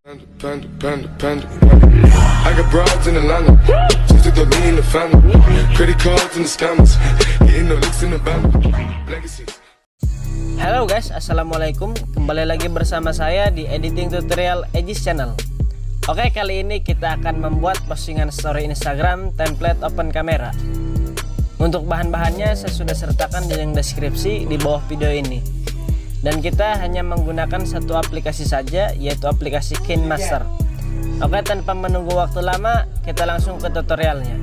I got broads in Atlanta, just to throw me in the family. Credit cards and the scammers, getting no licks in the band. Legacies. Halo guys, assalamualaikum. Kembali lagi bersama saya di editing tutorial Ejis channel. Oke, kali ini kita akan membuat postingan story Instagram template open kamera. Untuk bahan-bahannya saya sudah sertakan di link deskripsi di bawah video ini. Dan kita hanya menggunakan satu aplikasi saja, yaitu aplikasi KineMaster. Oke, tanpa menunggu waktu lama, kita langsung ke tutorialnya.